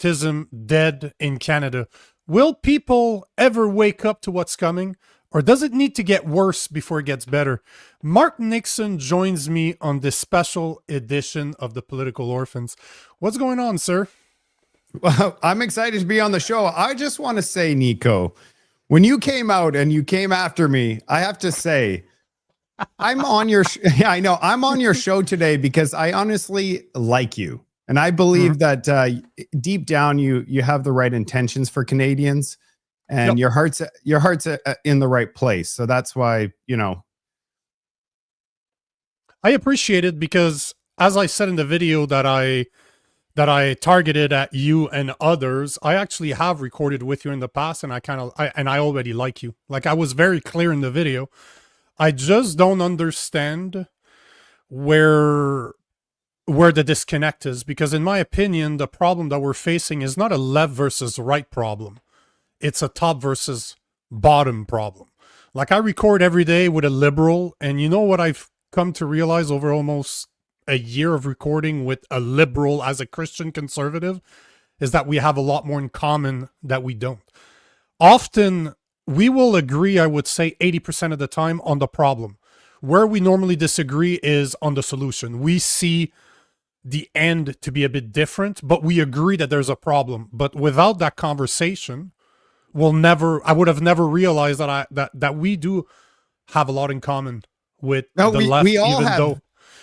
conservatism dead in Canada? Will people ever wake up to what's coming? Or does it need to get worse before it gets better? Marc Nixon joins me on this special edition of the Political Orphans. What's going on, sir? Well, I'm excited to be on the show. I just want to say, Nico, when you came out and you came after me, I have to say, I'm on your yeah, I know I'm on your show today because I honestly like you, and I believe that deep down you have the right intentions for Canadians, and your heart's in the right place. So that's why, you know, I appreciate it because, as I said in the video that I targeted at you and others, I actually have recorded with you in the past, and I already like you. Like, I was very clear in the video. I just don't understand where the disconnect is, because in my opinion, the problem that we're facing is not a left versus right problem. It's a top versus bottom problem. Like, I record every day with a liberal, and you know what I've come to realize over almost a year of recording with a liberal as a Christian conservative is that we have a lot more in common that we don't. Often we will agree, I would say 80% of the time, on the problem. Where we normally disagree is on the solution. We see the end to be a bit different, but we agree that there's a problem. But without that conversation, I would have never realized that we do have a lot in common with the left,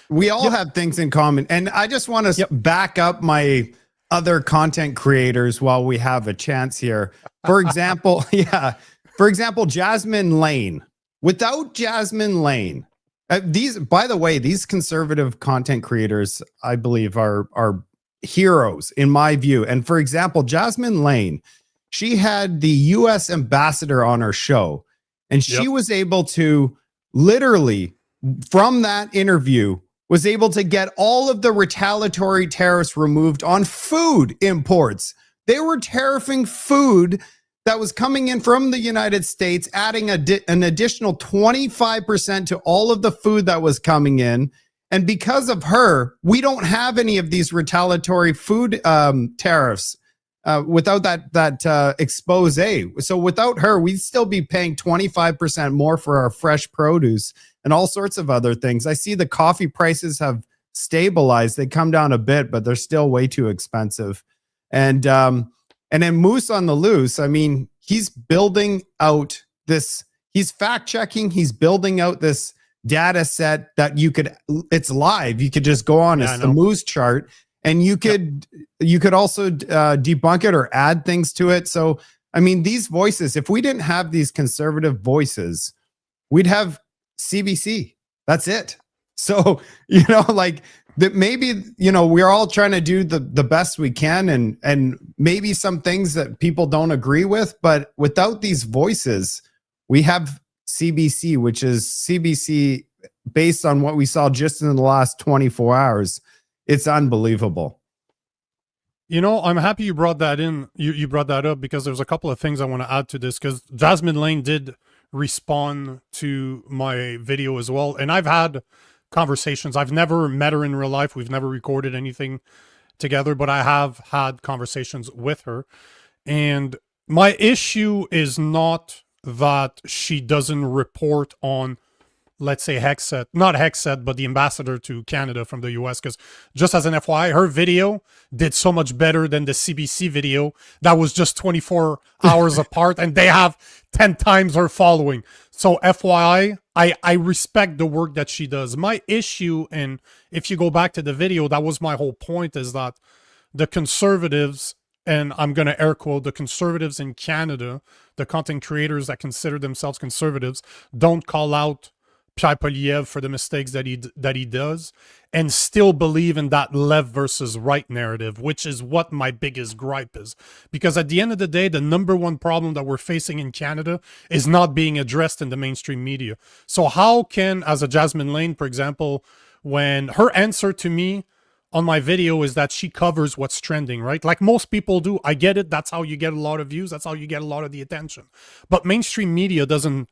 we all have things in common. And I just want to back up my other content creators while we have a chance here. For example, for example, Jasmine Lane. Without Jasmine Lane, by the way, these conservative content creators, I believe, are heroes in my view. And for example, Jasmine Lane, she had the US ambassador on her show, and she was able to literally, from that interview, was able to get all of the retaliatory tariffs removed on food imports. They were tariffing food that was coming in from the United States, adding an additional 25% to all of the food that was coming in. And because of her, we don't have any of these retaliatory food tariffs without that expose. So without her, we'd still be paying 25% more for our fresh produce and all sorts of other things. I see the coffee prices have stabilized. They come down a bit, but they're still way too expensive. And then Moose on the Loose, I mean, he's building out this, he's fact checking, he's building out this data set that it's live. You could just go on, it's the Moose chart, and you could also debunk it or add things to it. So, I mean, these voices, if we didn't have these conservative voices, we'd have CBC. That's it. So, you know, like that, maybe, you know, we're all trying to do the best we can, and maybe some things that people don't agree with, but without these voices, we have CBC, which is CBC based on what we saw just in the last 24 hours. It's unbelievable. You know, I'm happy you brought that in. You brought that up because there's a couple of things I want to add to this, because Jasmine Lane did respond to my video as well. And I've had conversations. I've never met her in real life. We've never recorded anything together, but I have had conversations with her. And my issue is not that she doesn't report on, let's say, not Hexet, but the ambassador to Canada from the US, because just as an FYI, her video did so much better than the CBC video that was just 24 hours apart, and they have 10 times her following. So FYI, I respect the work that she does. My issue, and if you go back to the video, that was my whole point, is that the conservatives, and I'm going to air quote, the conservatives in Canada, the content creators that consider themselves conservatives, don't call out Pierre Poilievre for the mistakes that he does, and still believe in that left versus right narrative, which is what my biggest gripe is. Because at the end of the day, the number one problem that we're facing in Canada is not being addressed in the mainstream media. So how can, as a Jasmine Lane, for example, when her answer to me on my video is that she covers what's trending, right? Like most people do. I get it. That's how you get a lot of views. That's how you get a lot of the attention. But mainstream media doesn't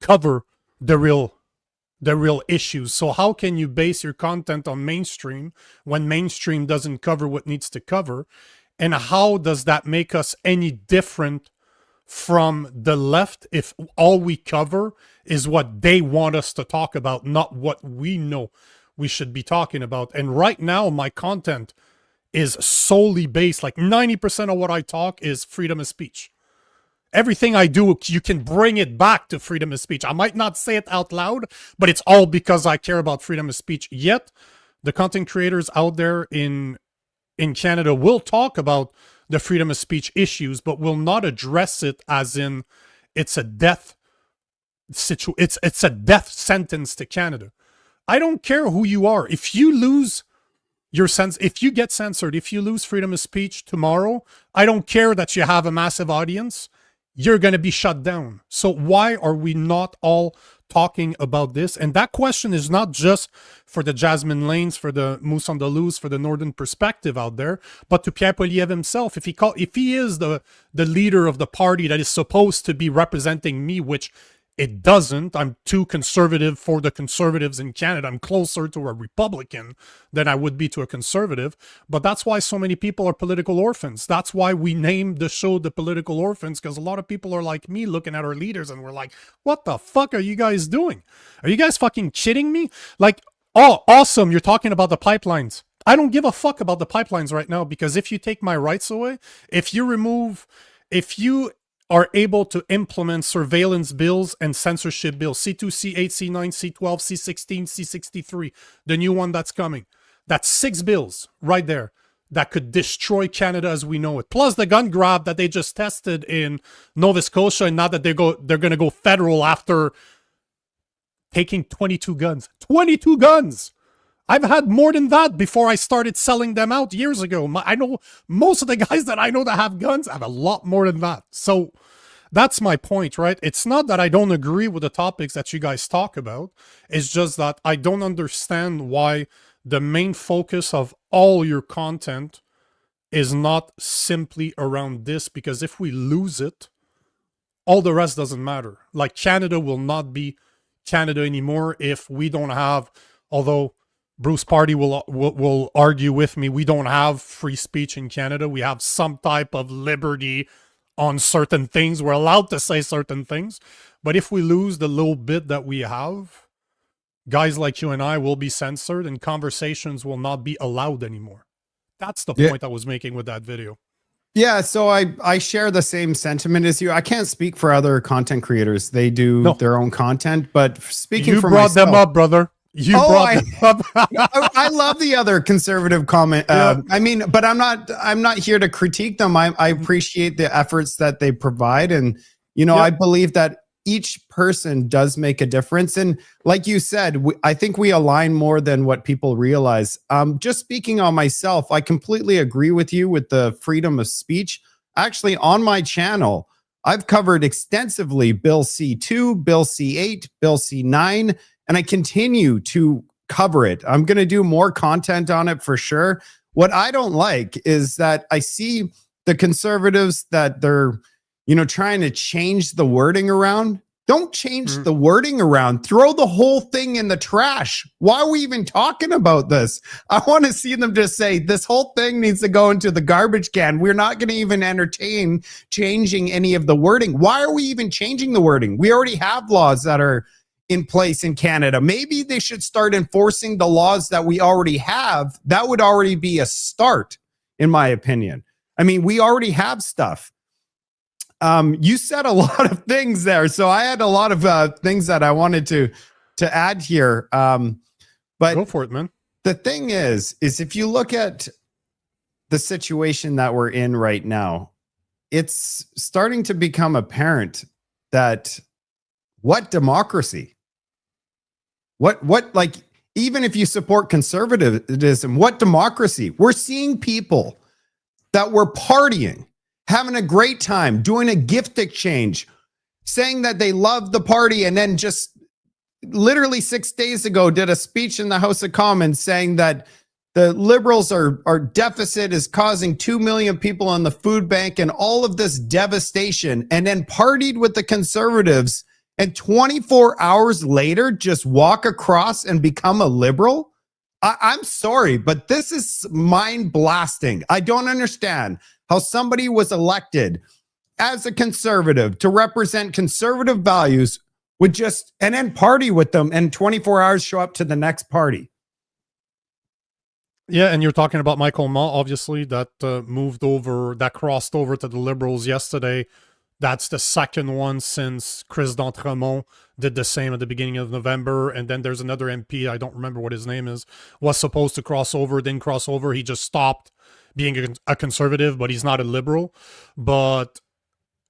cover the real issues. So how can you base your content on mainstream when mainstream doesn't cover what needs to cover? And how does that make us any different from the left if all we cover is what they want us to talk about, not what we know we should be talking about? And right now, my content is solely based, like 90% of what I talk is freedom of speech. Everything I do, you can bring it back to freedom of speech. I might not say it out loud, but it's all because I care about freedom of speech. Yet, the content creators out there in Canada will talk about the freedom of speech issues, but will not address it as in it's a death it's a death sentence to Canada. I don't care who you are. If you lose your sense, if you get censored, if you lose freedom of speech tomorrow, I don't care that you have a massive audience. You're going to be shut down. So why are we not all talking about this? And that question is not just for the Jasmine Lanes, for the Moose on the Loose, for the Northern Perspective out there, but to Pierre Poilievre himself. If he is the leader of the party that is supposed to be representing me, which it doesn't. I'm too conservative for the conservatives in Canada. I'm closer to a Republican than I would be to a conservative. But that's why so many people are political orphans. That's why we named the show The Political Orphans, because a lot of people are like me looking at our leaders and we're like, what the fuck are you guys doing? Are you guys fucking kidding me? Like, oh, awesome, you're talking about the pipelines. I don't give a fuck about the pipelines right now, because if you take my rights away, if you are able to implement surveillance bills and censorship bills, C2, C8, C9, C12, C16, C63, the new one that's coming. That's 6 bills right there that could destroy Canada as we know it. Plus the gun grab that they just tested in Nova Scotia, and now that they're going to go federal after taking 22 guns. 22 guns! I've had more than that before I started selling them out years ago. I know most of the guys that I know that have guns have a lot more than that. So that's my point, right? It's not that I don't agree with the topics that you guys talk about. It's just that I don't understand why the main focus of all your content is not simply around this, because if we lose it, all the rest doesn't matter. Like, Canada will not be Canada anymore if we don't have, although Bruce Party will argue with me, we don't have free speech in Canada. We have some type of liberty on certain things. We're allowed to say certain things. But if we lose the little bit that we have, guys like you and I will be censored and conversations will not be allowed anymore. That's the point I was making with that video. Yeah, so I share the same sentiment as you. I can't speak for other content creators. They do their own content, but speaking for myself, you brought them up, brother. I love the other conservative comment. I mean, but I'm not here to critique them. I appreciate the efforts that they provide. And, you know, I believe that each person does make a difference. And like you said, I think we align more than what people realize. Just speaking on myself, I completely agree with you with the freedom of speech. Actually, on my channel, I've covered extensively Bill C2, Bill C8, Bill C9, and I continue to cover it. I'm going to do more content on it for sure. What I don't like is that I see the conservatives that they're, you know, trying to change the wording around. Don't change the wording around. Throw the whole thing in the trash. Why are we even talking about this? I want to see them just say this whole thing needs to go into the garbage can. We're not going to even entertain changing any of the wording. Why are we even changing the wording? We already have laws that are in place in Canada. Maybe they should start enforcing the laws that we already have. That would already be a start, in my opinion. I mean, we already have stuff. You said a lot of things there, so I had a lot of things that I wanted to add here. But go for it, man. The thing is if you look at the situation that we're in right now, it's starting to become apparent that what democracy? What like, even if you support conservatism, what democracy? We're seeing people that were partying, having a great time, doing a gift exchange, saying that they love the party, and then just literally 6 days ago did a speech in the House of Commons saying that the Liberals our deficit is causing 2 million people on the food bank and all of this devastation, and then partied with the Conservatives, and 24 hours later just walk across and become a Liberal. I'm sorry, but this is mind blasting. I don't understand how somebody was elected as a conservative to represent conservative values would just, and then party with them and 24 hours show up to the next party. Yeah, and you're talking about Michael Ma, obviously, that that crossed over to the Liberals yesterday. That's the second one since Chris D'Entremont did the same at the beginning of November. And then there's another MP, I don't remember what his name is, was supposed to cross over, didn't cross over. He just stopped being a conservative, but he's not a liberal. But,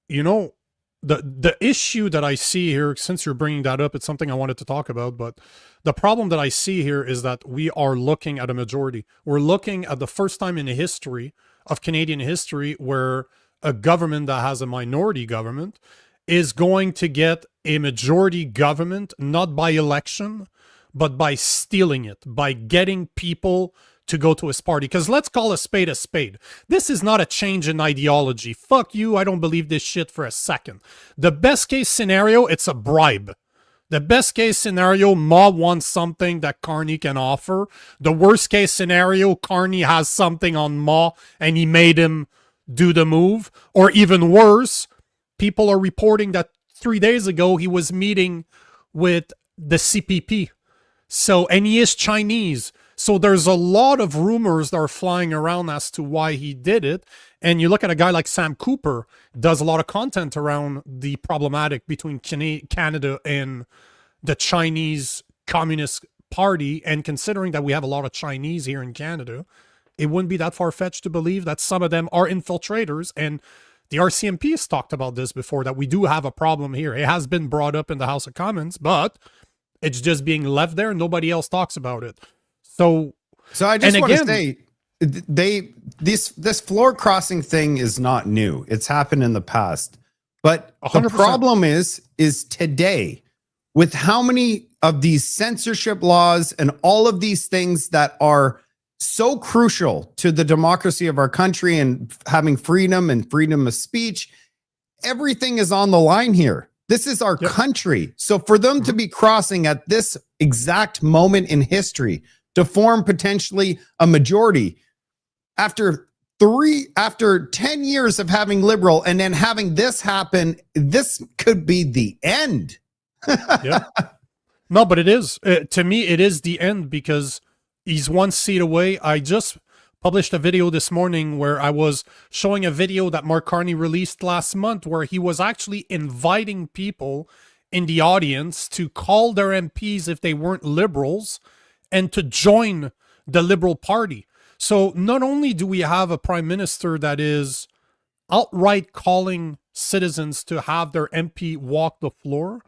you know, the issue that I see here, since you're bringing that up, it's something I wanted to talk about, but the problem that I see here is that we are looking at a majority. We're looking at the first time in the history of Canadian history where a government that has a minority government is going to get a majority government, not by election, but by stealing it, by getting people to go to his party. Because let's call a spade a spade. This is not a change in ideology. Fuck you, I don't believe this shit for a second. The best case scenario, it's a bribe. The best case scenario, Ma wants something that Carney can offer. The worst case scenario, Carney has something on Ma and he made him do the move. Or even worse, people are reporting that 3 days ago he was meeting with the CPP. So, and he is Chinese. So there's a lot of rumors that are flying around as to why he did it. And you look at a guy like Sam Cooper, does a lot of content around the problematic between Canada and the Chinese Communist Party. And considering that we have a lot of Chinese here in Canada, it wouldn't be that far-fetched to believe that some of them are infiltrators. And the RCMP has talked about this before, that we do have a problem here. It has been brought up in the House of Commons, but it's just being left there. Nobody else talks about it. So I just want to say, this floor crossing thing is not new. It's happened in the past. But 100%. The problem is today, with how many of these censorship laws and all of these things that are so crucial to the democracy of our country and having freedom and freedom of speech, everything is on the line here. This is our country. So for them to be crossing at this exact moment in history to form potentially a majority after 10 years of having Liberal and then having this happen, this could be the end. Yeah. No, but it is. To me, it is the end because he's one seat away. I just published a video this morning where I was showing a video that Mark Carney released last month where he was actually inviting people in the audience to call their MPs if they weren't Liberals and to join the Liberal Party. So not only do we have a prime minister that is outright calling citizens to have their MP walk the floor,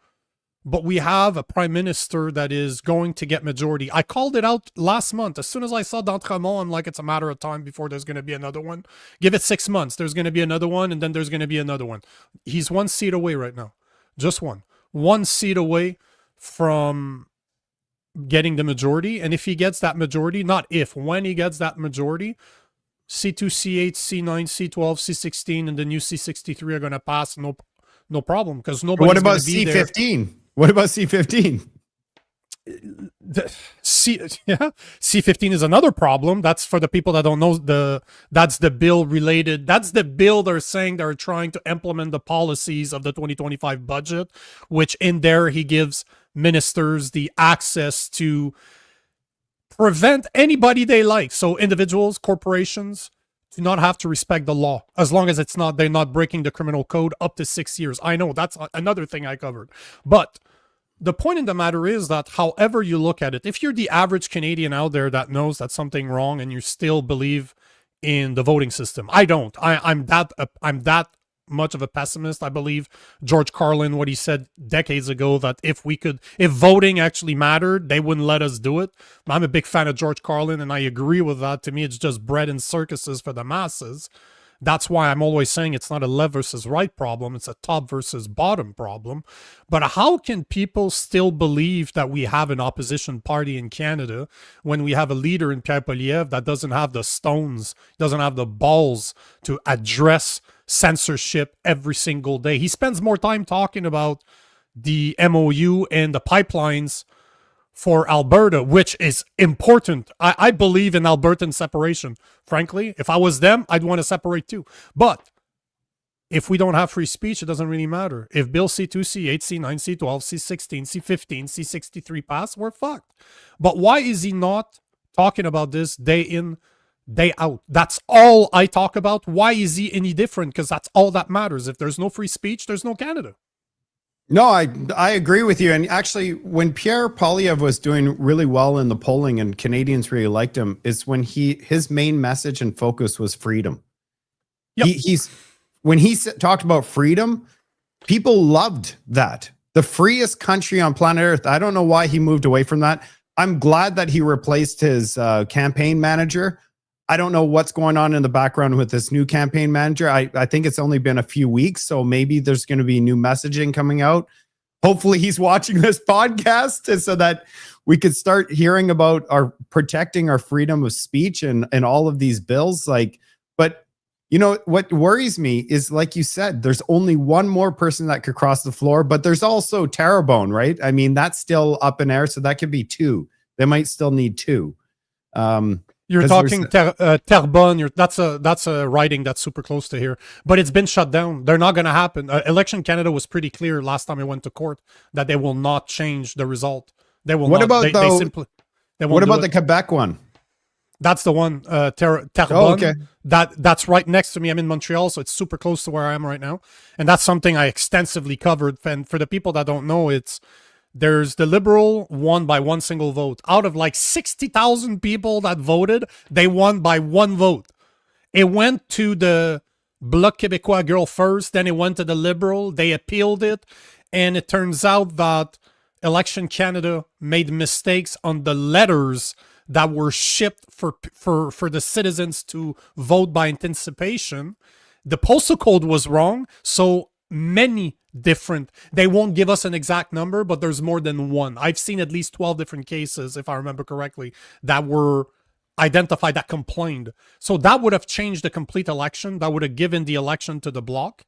but we have a prime minister that is going to get majority. I called it out last month. As soon as I saw D'Entremont, I'm like, it's a matter of time before there's going to be another one. Give it 6 months. There's going to be another one, and then there's going to be another one. He's one seat away right now. Just one. One seat away from getting the majority. And if he gets that majority, not if, when he gets that majority, C2, C8, C9, C12, C16, and the new C63 are going to pass. No problem, because nobody's What about C15? There. What about C15? C15 is another problem. That's for the people that don't know. That's the bill related. That's the bill they're saying they're trying to implement the policies of the 2025 budget, which in there he gives ministers the access to prevent anybody they like. So individuals, corporations, do not have to respect the law as long as they're not breaking the criminal code up to 6 years. I know that's another thing I covered. But the point in the matter is that however you look at it, if you're the average Canadian out there that knows that's something wrong and you still believe in the voting system, I don't. I'm that much of a pessimist. I believe George Carlin, what he said decades ago, that if voting actually mattered, they wouldn't let us do it. I'm a big fan of George Carlin, and I agree with that. To me, it's just bread and circuses for the masses. That's why I'm always saying it's not a left versus right problem. It's a top versus bottom problem. But how can people still believe that we have an opposition party in Canada when we have a leader in Pierre Poilievre that doesn't have the stones, doesn't have the balls to address censorship every single day? He spends more time talking about the MOU and the pipelines for Alberta, which is important. I believe in Albertan separation. Frankly, if I was them, I'd want to separate too. But if we don't have free speech, it doesn't really matter. If Bill C2, C8, C9, C12, C16, C15, C63 pass, we're fucked. But why is he not talking about this day in, day out? That's all I talk about. Why is he any different? Because that's all that matters. If there's no free speech, there's no Canada. No, I agree with you. And actually, when Pierre Poilievre was doing really well in the polling and Canadians really liked him, is when his main message and focus was freedom. Yep. When he talked about freedom, people loved that. The freest country on planet Earth. I don't know why he moved away from that. I'm glad that he replaced his campaign manager. I don't know what's going on in the background with this new campaign manager. I think it's only been a few weeks, so maybe there's going to be new messaging coming out. Hopefully he's watching this podcast so that we could start hearing about protecting our freedom of speech and all of these bills. But you know, what worries me is, like you said, there's only one more person that could cross the floor, but there's also Terrebonne, right? I mean, that's still up in air, so that could be two. They might still need two. You're talking Terrebonne. That's a riding that's super close to here, but it's been shut down. They're not going to happen. Election Canada was pretty clear last time I went to court that they will not change the result. They will. What not. about what about the Quebec one? That's the one, Terrebonne. Oh, okay. That's right next to me. I'm in Montreal, so it's super close to where I am right now, and that's something I extensively covered. And for the people that don't know, there's the Liberal won by one single vote. Out of like 60,000 people that voted, they won by one vote. It went to the Bloc Québécois girl first, then it went to the Liberal. They appealed it, and it turns out that Election Canada made mistakes on the letters that were shipped for the citizens to vote by anticipation. The postal code was wrong, so many different, they won't give us an exact number, but there's more than one. I've seen at least 12 different cases, if I remember correctly, that were identified, that complained. So that would have changed the complete election. That would have given the election to the Bloc,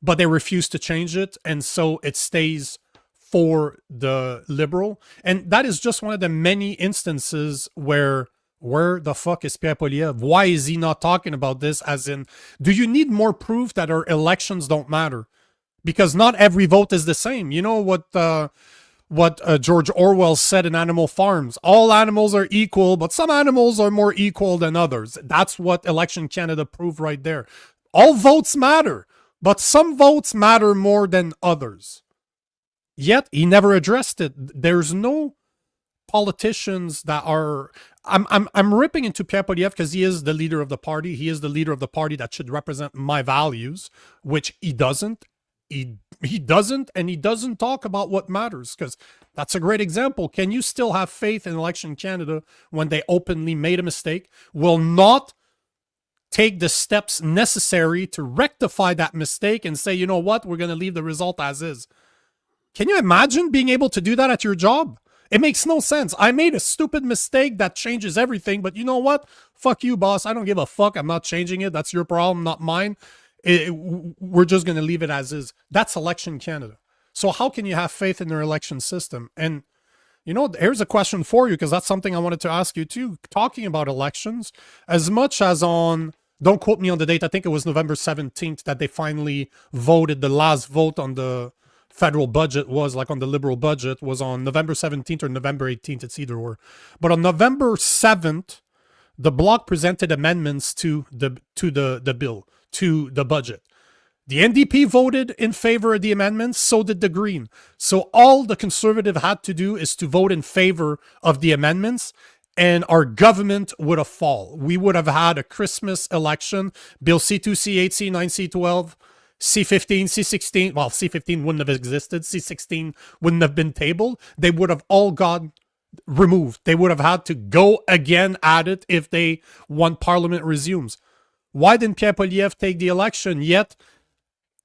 but they refused to change it, and so it stays for the Liberal. And that is just one of the many instances where the fuck is Pierre Poilievre? Why is he not talking about this? As in, do you need more proof that our elections don't matter? Because not every vote is the same. You know what George Orwell said in Animal Farms? All animals are equal, but some animals are more equal than others. That's what Election Canada proved right there. All votes matter, but some votes matter more than others. Yet he never addressed it. There's no politicians that are. I'm ripping into Pierre Poilievre because he is the leader of the party. He is the leader of the party that should represent my values, which he doesn't. He doesn't, and he doesn't talk about what matters, because that's a great example. Can you still have faith in Election Canada when they openly made a mistake, will not take the steps necessary to rectify that mistake and say, you know what, we're going to leave the result as is? Can you imagine being able to do that at your job? It makes no sense. I made a stupid mistake that changes everything, but you know what? Fuck you, boss. I don't give a fuck. I'm not changing it. That's your problem, not mine. We're just going to leave it as is. That's Election Canada. So how can you have faith in their election system? And, you know, here's a question for you, because that's something I wanted to ask you too. Talking about elections, as much as on, don't quote me on the date, I think it was November 17th that they finally voted. The last vote on the federal budget was, like on the Liberal budget, was on November 17th or November 18th. It's either or. But on November 7th, the Bloc presented amendments to the bill, to the budget. The NDP voted in favor of the amendments, so did the Green. So all the Conservative had to do is to vote in favor of the amendments, and our government would have fallen. We would have had a Christmas election, Bill C2, C8, C9, C12, C15, C16. Well, C15 wouldn't have existed. C16 wouldn't have been tabled. They would have all gone removed. They would have had to go again at it if they want Parliament resumes. Why didn't Pierre Poilievre take the election? Yet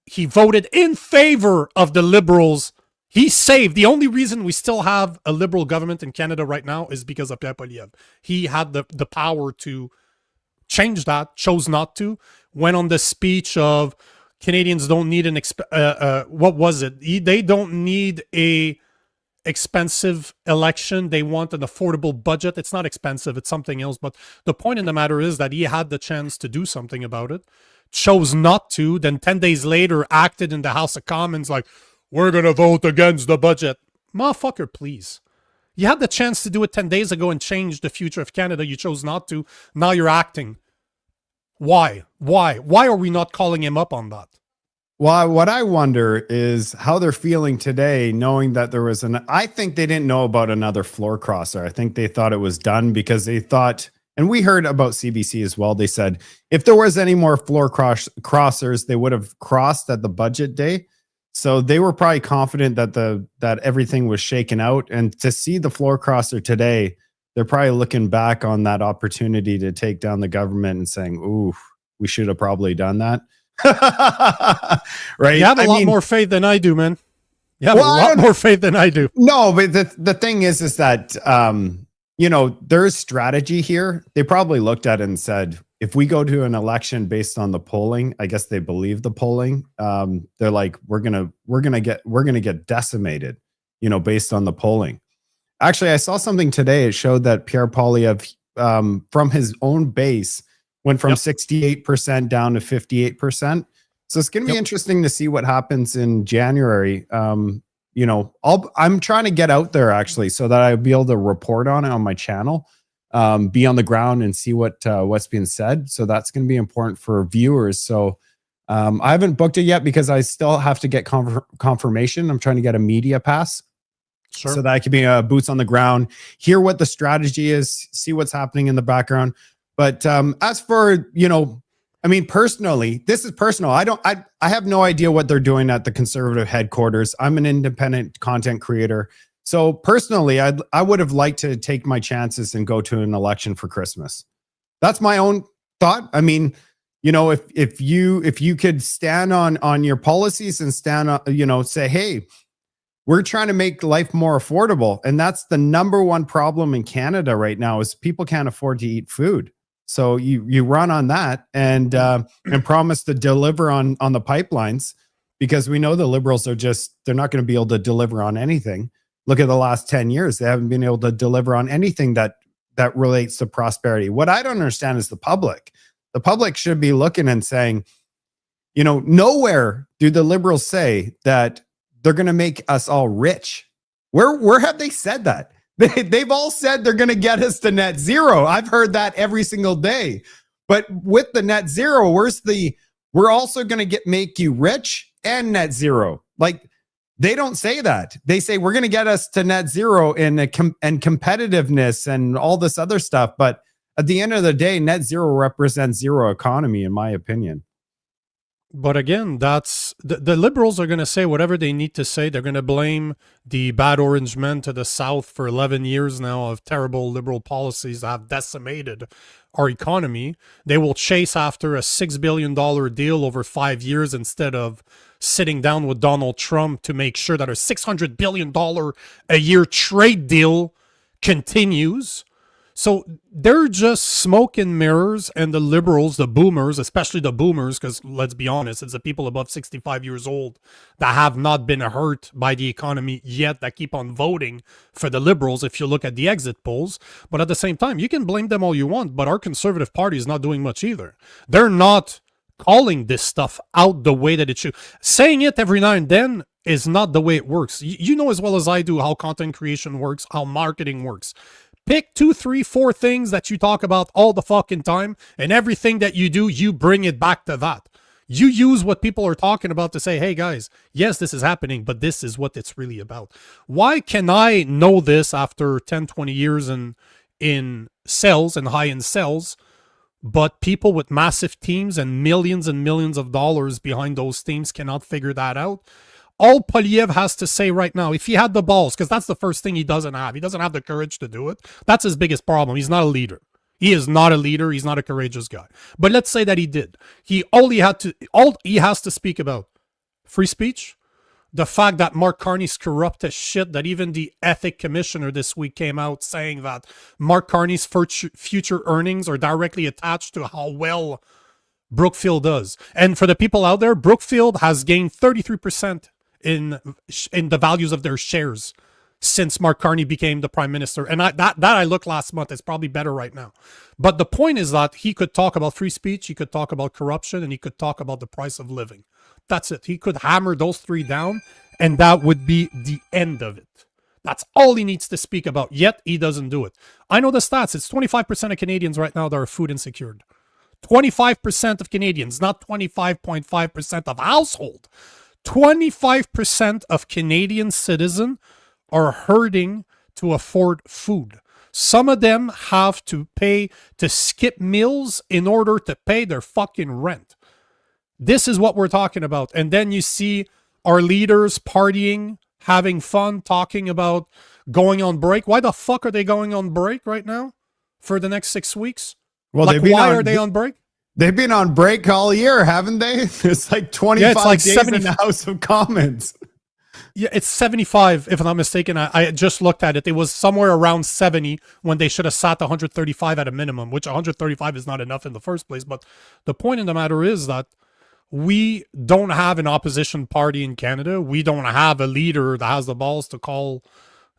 he voted in favor of the Liberals. He saved. The only reason we still have a Liberal government in Canada right now is because of Pierre Poilievre. He had the power to change that, chose not to, went on the speech of Canadians don't need what was it? They don't need a expensive election. They want an affordable budget. It's not expensive, it's something else. But the point in the matter is that he had the chance to do something about it, chose not to, then 10 days later acted in the House of Commons like, we're going to vote against the budget. Motherfucker, please. You had the chance to do it 10 days ago and change the future of Canada. You chose not to. Now you're acting. Why? Why are we not calling him up on that? Well, what I wonder is how they're feeling today, knowing that there was I think they didn't know about another floor crosser. I think they thought it was done because they thought, and we heard about CBC as well. They said if there was any more floor crossers, they would have crossed at the budget day. So they were probably confident that that everything was shaken out. And to see the floor crosser today, they're probably looking back on that opportunity to take down the government and saying, ooh, we should have probably done that. Right? You have a lot more faith than I do, man. You have a lot more faith than I do. No, but the thing is that, you know, there is strategy here. They probably looked at it and said, if we go to an election based on the polling, I guess they believe the polling. They're like, we're gonna get decimated, you know, based on the polling. Actually, I saw something today. It showed that Pierre Poilievre, from his own base, went from 68% down to 58%. So it's going to be interesting to see what happens in January. You know, I'm trying to get out there actually so that I'll be able to report on it on my channel, be on the ground and see what's being said. So that's going to be important for viewers. So I haven't booked it yet because I still have to get confirmation. I'm trying to get a media pass. Sure. So that I can be boots on the ground, hear what the strategy is, see what's happening in the background. But as for, you know, I mean, personally, this is personal. I have no idea what they're doing at the Conservative headquarters. I'm an independent content creator. So personally, I would have liked to take my chances and go to an election for Christmas. That's my own thought. I mean, you know, if you could stand on your policies and stand on, you know, say, hey, we're trying to make life more affordable. And that's the number one problem in Canada right now is people can't afford to eat food. So you run on that and promise to deliver on the pipelines, because we know the Liberals are they're not going to be able to deliver on anything. Look at the last 10 years. They haven't been able to deliver on anything that relates to prosperity. What I don't understand is the public. The public should be looking and saying, you know, nowhere do the Liberals say that they're going to make us all rich. Where have they said that? They've all said they're going to get us to net zero. I've heard that every single day. But with the net zero, we're also going to make you rich and net zero. Like, they don't say that. They say we're going to get us to net zero and competitiveness and all this other stuff. But at the end of the day, net zero represents zero economy, in my opinion. But again, that's the Liberals are going to say whatever they need to say. They're going to blame the bad orange men to the south for 11 years now of terrible Liberal policies that have decimated our economy. They will chase after a $6 billion deal over 5 years instead of sitting down with Donald Trump to make sure that a $600 billion a year trade deal continues. So they're just smoke and mirrors, and the Liberals, the boomers, especially the boomers, because let's be honest, it's the people above 65 years old that have not been hurt by the economy yet that keep on voting for the Liberals if you look at the exit polls. But at the same time, you can blame them all you want, but our Conservative Party is not doing much either. They're not calling this stuff out the way that it should. Saying it every now and then is not the way it works. You know as well as I do how content creation works, how marketing works. Pick 2, 3, 4 things that you talk about all the fucking time, and everything that you do, you bring it back to that. You use what people are talking about to say, hey guys, yes, this is happening, but this is what it's really about. Why can I know this after 10, 20 years in sales and high-end sales, but people with massive teams and millions of dollars behind those teams cannot figure that out? All Poilievre has to say right now, if he had the balls, because that's the first thing he doesn't have. He doesn't have the courage to do it. That's his biggest problem. He's not a leader. He is not a leader. He's not a courageous guy. But let's say that he did. All he has to speak about free speech, the fact that Mark Carney's corrupt as shit, that even the ethic commissioner this week came out saying that Mark Carney's future earnings are directly attached to how well Brookfield does. And for the people out there, Brookfield has gained 33% in the values of their shares since Mark Carney became the prime minister. And that I looked last month. It's probably better right now. But the point is that he could talk about free speech, he could talk about corruption, and he could talk about the price of living. That's it. He could hammer those three down, and that would be the end of it. That's all he needs to speak about, yet he doesn't do it. I know the stats. It's 25% of Canadians right now that are food insecure. 25% of Canadians, not 25.5% of household. 25% of Canadian citizens are hurting to afford food. Some of them have to pay to skip meals in order to pay their fucking rent. This is what we're talking about. And then you see our leaders partying, having fun, talking about going on break. Why the fuck are they going on break right now for the next 6 weeks? Well, like, why are they on break? They've been on break all year, haven't they? It's like 25 it's like days 70 in the House of Commons. Yeah, it's 75, if I'm not mistaken. I just looked at it. It was somewhere around 70 when they should have sat 135 at a minimum, which 135 is not enough in the first place. But the point of the matter is that we don't have an opposition party in Canada. We don't have a leader that has the balls to call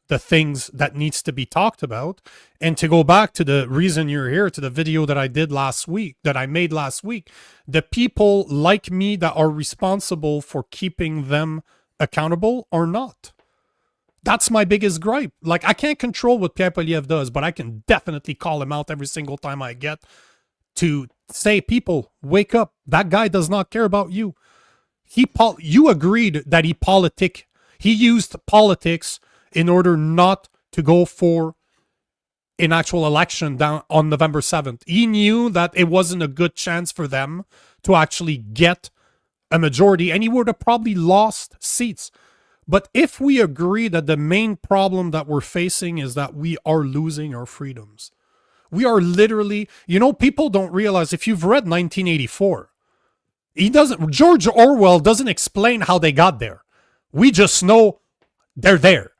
the things that needs to be talked about. And to go back to the reason you're here, to the video that I did last week, that I made last week, the people like me that are responsible for keeping them accountable or not. That's my biggest gripe. Like, I can't control what Pierre Poilievre does, but I can definitely call him out every single time I get to say, people, wake up. That guy does not care about you. You agreed that he used politics in order not to go for an actual election down on November 7th. He knew that it wasn't a good chance for them to actually get a majority, and he would have probably lost seats. But if we agree that the main problem that we're facing is that we are losing our freedoms, we are literally, people don't realize, if you've read 1984, George Orwell doesn't explain how they got there. We just know they're there.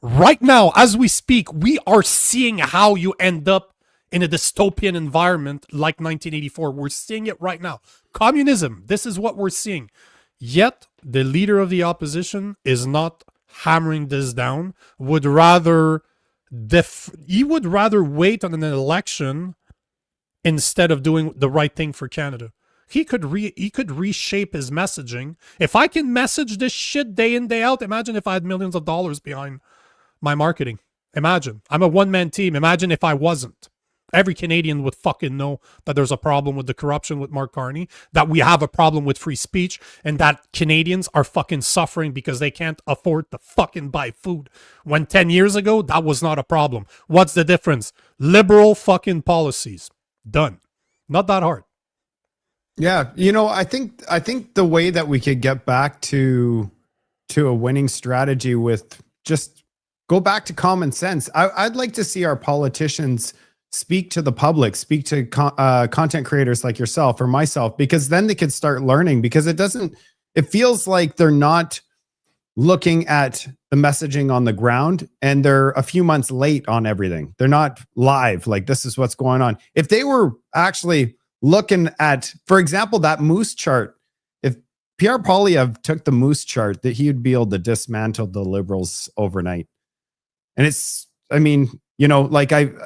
Right now, as we speak, we are seeing how you end up in a dystopian environment like 1984. We're seeing it right now. Communism, this is what we're seeing. Yet, the leader of the opposition is not hammering this down, would rather wait on an election instead of doing the right thing for Canada. He could reshape his messaging. If I can message this shit day in, day out, imagine if I had millions of dollars behind my marketing. Imagine. I'm a one-man team. Imagine if I wasn't. Every Canadian would fucking know that there's a problem with the corruption with Mark Carney, that we have a problem with free speech, and that Canadians are fucking suffering because they can't afford to fucking buy food. When 10 years ago, that was not a problem. What's the difference? Liberal fucking policies. Done. Not that hard. Yeah, I think the way that we could get back to a winning strategy with just go back to common sense. I'd like to see our politicians speak to the public, speak to content creators like yourself or myself, because then they could start learning, because it feels like they're not looking at the messaging on the ground, and they're a few months late on everything. They're not live. Like, this is what's going on. If they were actually looking at, for example, that moose chart, if Pierre Poilievre took the moose chart, that he would be able to dismantle the Liberals overnight. And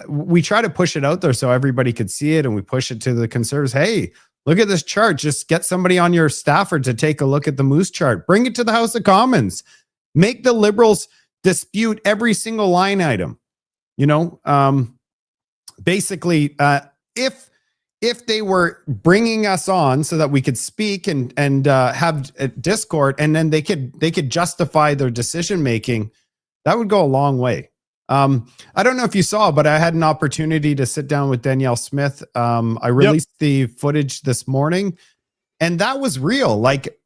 we try to push it out there so everybody could see it, and we push it to the Conservatives. Hey, look at this chart. Just get somebody on your staffer to take a look at the moose chart. Bring it to the House of Commons. Make the Liberals dispute every single line item. Basically, if they were bringing us on so that we could speak and have a Discord, and then they could justify their decision making, that would go a long way. I don't know if you saw, but I had an opportunity to sit down with Danielle Smith. I released the footage this morning, and that was real. Like,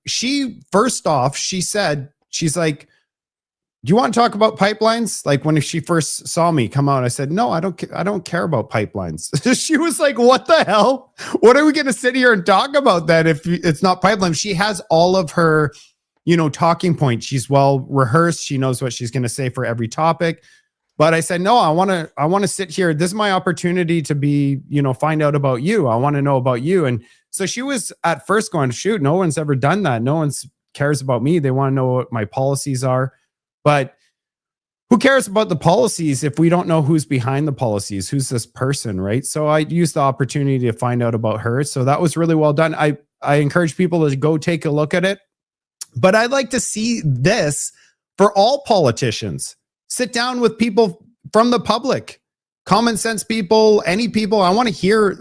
first off, she's like, do you want to talk about pipelines? Like, when she first saw me come out, I said, no, I don't care about pipelines. She was like, what the hell? What are we going to sit here and talk about that if it's not pipelines? She has all of her, talking points. She's well rehearsed. She knows what she's going to say for every topic. But I said, no, I want to sit here. This is my opportunity to be, find out about you. I want to know about you. And so she was at first going, shoot, no one's ever done that. No one cares about me. They want to know what my policies are. But who cares about the policies if we don't know who's behind the policies? Who's this person, right? So I used the opportunity to find out about her. So that was really well done. I encourage people to go take a look at it. But I'd like to see this for all politicians. Sit down with people from the public, common sense people, any people. I want to hear,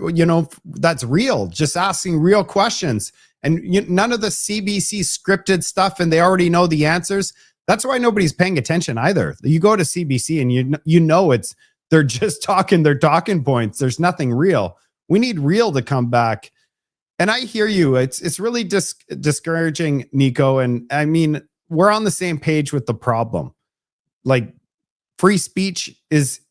that's real, just asking real questions. And none of the CBC scripted stuff and they already know the answers. That's why nobody's paying attention either. You go to CBC and they're just talking their talking points. There's nothing real. We need real to come back. And I hear you. It's really discouraging, Nico. And I mean, we're on the same page with the problem. Like, free speech is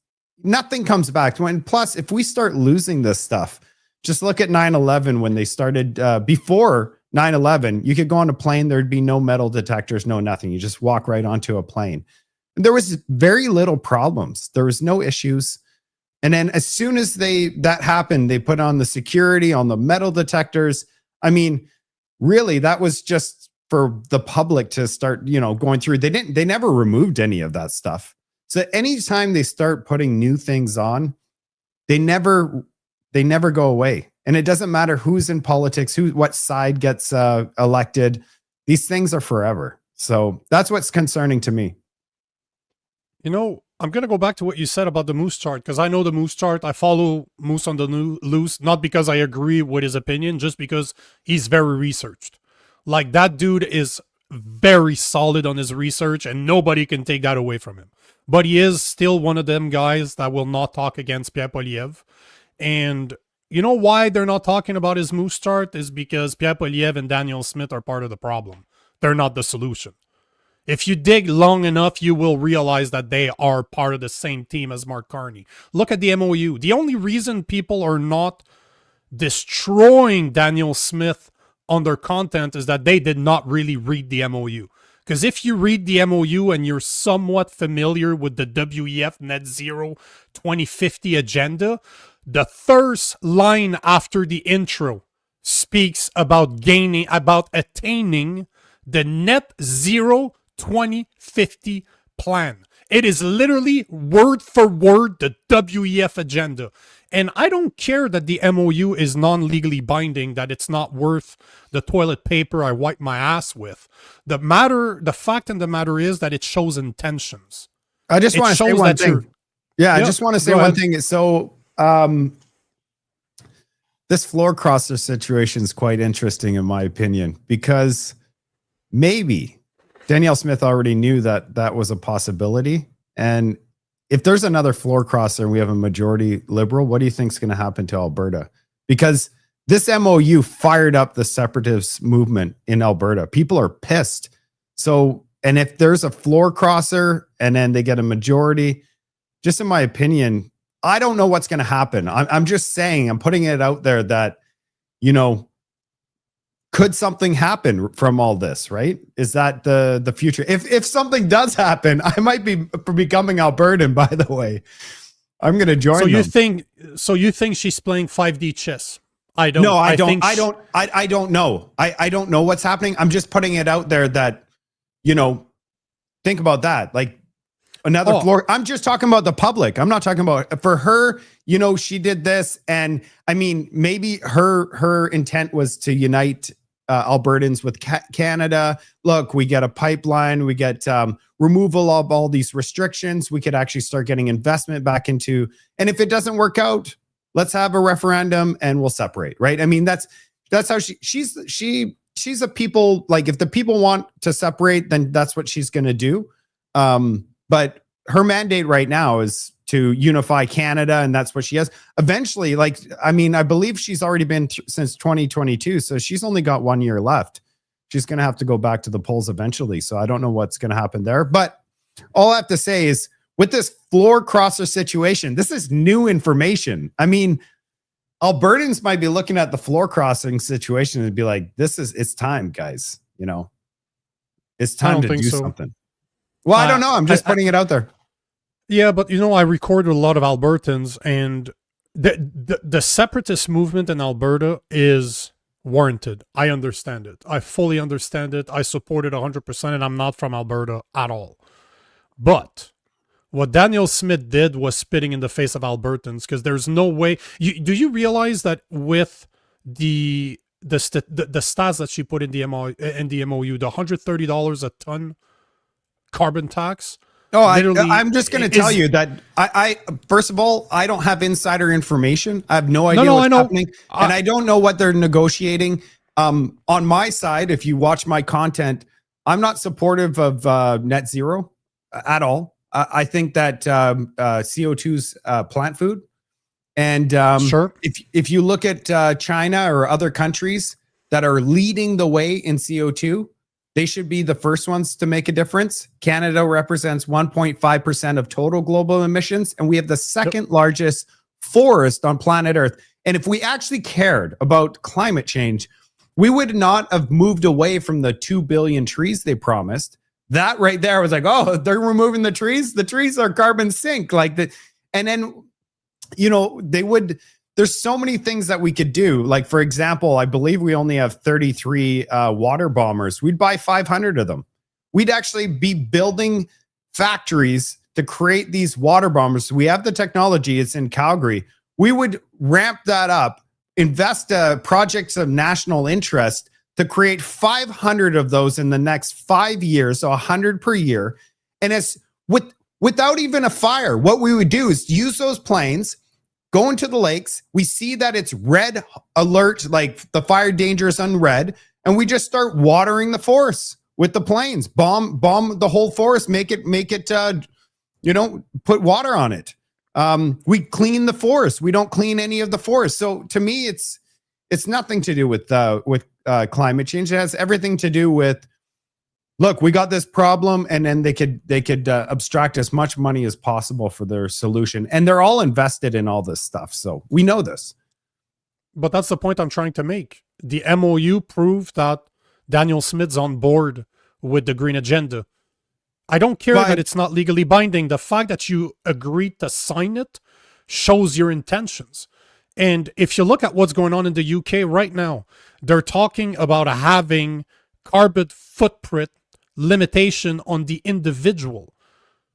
nothing comes back. Plus, if we start losing this stuff, just look at 9/11 when they started. Before 9/11, you could go on a plane. There'd be no metal detectors, no nothing. You just walk right onto a plane. And there was very little problems. There was no issues. And then as soon as that happened, they put on the security on the metal detectors. I mean, really, that was just for the public to start, going through. They never removed any of that stuff. So anytime they start putting new things on, they never go away. And it doesn't matter who's in politics, what side gets elected. These things are forever. So that's what's concerning to me. I'm going to go back to what you said about the Moose chart, because I know the Moose chart. I follow Moose on the loose, not because I agree with his opinion, just because he's very researched. Like, that dude is very solid on his research, and nobody can take that away from him. But he is still one of them guys that will not talk against Pierre Poilievre. And you know why they're not talking about his Moose chart is because Pierre Poilievre and Danielle Smith are part of the problem. They're not the solution. If you dig long enough, you will realize that they are part of the same team as Mark Carney. Look at the MOU. The only reason people are not destroying Danielle Smith on their content is that they did not really read the MOU. Because if you read the MOU and you're somewhat familiar with the WEF Net Zero 2050 agenda, the first line after the intro speaks about attaining the Net Zero 2050 plan. It is literally word for word the WEF agenda. And I don't care that the MOU is non-legally binding, that it's not worth the toilet paper I wipe my ass with. The fact of the matter is that it shows intentions. I just want to say one thing. I just want to say one thing. So this floor crosser situation is quite interesting in my opinion, because maybe Danielle Smith already knew that was a possibility. And if there's another floor crosser and we have a majority liberal, what do you think is going to happen to Alberta? Because this MOU fired up the separatist movement in Alberta. People are pissed. So, and if there's a floor crosser and then they get a majority, just in my opinion, I don't know what's going to happen. I'm just saying, I'm putting it out there that, could something happen from all this, right? Is that the future? If something does happen, I might be becoming Albertan, by the way. I'm going to join them. So you think she's playing 5D chess? I don't. No, I don't know. I don't know what's happening. I'm just putting it out there that, think about that. Like another floor. I'm just talking about the public. I'm not talking about for her, she did this. And I mean, maybe her intent was to unite Albertans with Canada. Look, we get a pipeline, we get removal of all these restrictions. We could actually start getting investment back into, and if it doesn't work out, let's have a referendum and we'll separate, right? I mean, that's how she's a people, like if the people want to separate, then that's what she's going to do. But her mandate right now is to unify Canada, and that's what she has. Eventually, I believe she's already been since 2022, so she's only got 1 year left. She's going to have to go back to the polls eventually, so I don't know what's going to happen there. But all I have to say is, with this floor crosser situation, this is new information. I mean, Albertans might be looking at the floor crossing situation and be like, it's time, guys. It's time to do something. Well, I don't know. I'm just putting it out there. Yeah, but I recorded a lot of Albertans, and the separatist movement in Alberta is warranted. I understand it. I fully understand it. I support it 100%, and I'm not from Alberta at all. But What Danielle Smith did was spitting in the face of Albertans, because there's no way. Do you realize that with the stats that she put in the MOU, the $130 a ton carbon tax? Oh, I'm just going to tell you that I first of all, I don't have insider information. I have no idea what's happening, and I don't know what they're negotiating. On my side, if you watch my content, I'm not supportive of net zero at all. I think that CO2's plant food, and sure. If you look at China or other countries that are leading the way in CO2, they should be the first ones to make a difference. Canada represents 1.5% of total global emissions, and we have the second largest forest on planet Earth. And if we actually cared about climate change, we would not have moved away from the 2 billion trees they promised. That right there was like, oh, they're removing the trees. The trees are carbon sink, like that. And then, you know, they would. There's so many things that we could do. Like, for example, I believe we only have 33 water bombers. We'd buy 500 of them. We'd actually be building factories to create these water bombers. We have the technology. It's in Calgary. We would ramp that up, invest projects of national interest to create 500 of those in the next 5 years, so 100 per year. And it's without even a fire. What we would do is use those planes, go into the lakes. We see that it's red alert, like the fire danger is on red, and we just start watering the forest with the planes. Bomb the whole forest. Make it. Put water on it. We clean the forest. We don't clean any of the forest. So to me, it's nothing to do with climate change. It has everything to do with, look, we got this problem, and then they could abstract as much money as possible for their solution, and they're all invested in all this stuff. So we know this. But that's the point I'm trying to make. The MOU proved that Danielle Smith's on board with the green agenda. I don't care that it's not legally binding. The fact that you agreed to sign it shows your intentions. And if you look at what's going on in the UK right now, they're talking about having carbon footprint limitation on the individual.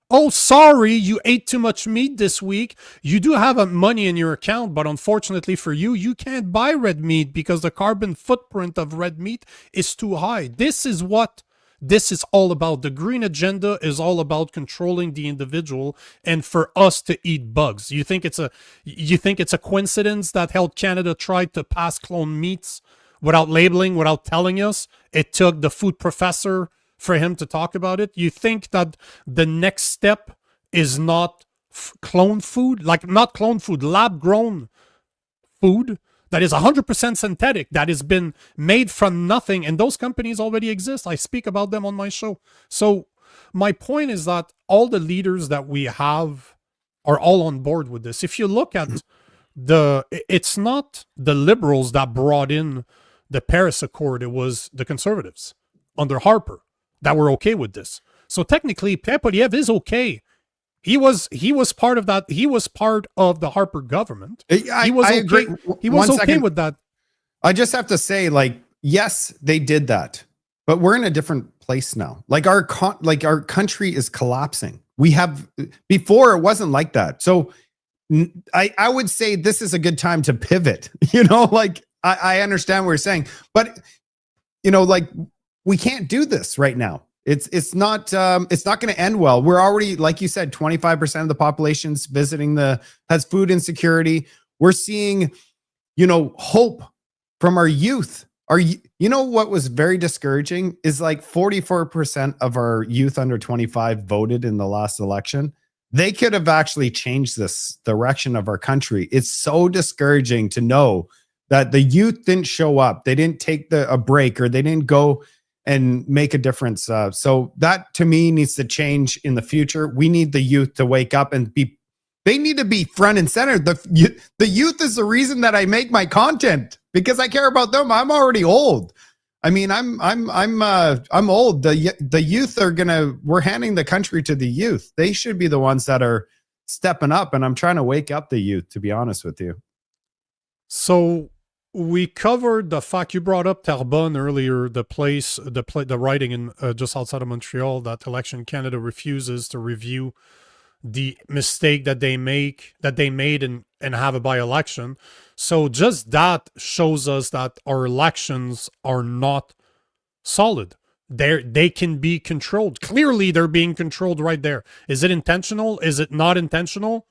Oh, sorry, you ate too much meat this week. You do have money in your account, but unfortunately for you, you can't buy red meat because the carbon footprint of red meat is too high. This is what this is all about. The green agenda is all about controlling the individual and for us to eat bugs. You think it's a coincidence that Health Canada tried to pass clone meats without labeling, without telling us? It took the food professor for him to talk about it. You think that the next step is not clone food, like not clone food, lab grown food that is 100% synthetic, that has been made from nothing, and those companies already exist. I speak about them on my show. So my point is that all the leaders that we have are all on board with this. If you look at it's not the liberals that brought in the Paris Accord, it was the Conservatives under Harper that were okay with this. So technically, Pierre Poilievre is okay. He was part of that. He was part of the Harper government. He was okay. Agree. He was okay with that. I just have to say, like, yes, they did that, but we're in a different place now. Like our country is collapsing. We have before it wasn't like that. So I would say this is a good time to pivot. You know, like I understand what you're saying, but you know, like we can't do this right now. It's not going to end well. We're already, like you said, 25% of the population's has food insecurity. We're seeing, you know, hope from our youth. You know what was very discouraging is like 44% of our youth under 25 voted in the last election. They could have actually changed this direction of our country. It's so discouraging to know that the youth didn't show up. They didn't take a break, or they didn't go and make a difference. So that to me needs to change in the future. We need the youth to wake up and they need to be front and center. The youth is the reason that I make my content, because I care about them. I'm already old. I mean, I'm old. The youth we're handing the country to the youth. They should be the ones that are stepping up. And I'm trying to wake up the youth, to be honest with you. So we covered the fact you brought up Terrebonne earlier, the writing in just outside of Montreal that Election Canada refuses to review the mistake that they made and have a by-election. So just that shows us that our elections are not solid. They can be controlled. Clearly, they're being controlled right there. Is it intentional? Is it not intentional?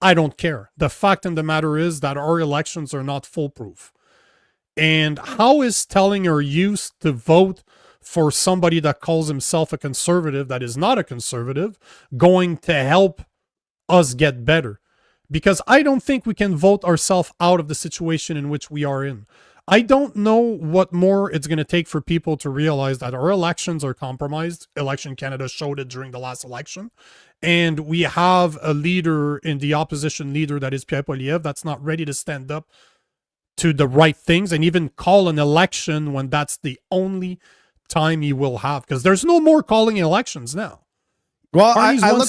I don't care. The fact of the matter is that our elections are not foolproof. And how is telling our youth to vote for somebody that calls himself a conservative that is not a conservative going to help us get better? Because I don't think we can vote ourselves out of the situation in which we are in. I don't know what more it's going to take for people to realize that our elections are compromised. Election Canada showed it during the last election. And we have a leader in the opposition leader that is Pierre Poilievre that's not ready to stand up to the right things and even call an election when that's the only time he will have. Because there's no more calling elections now. Well, I look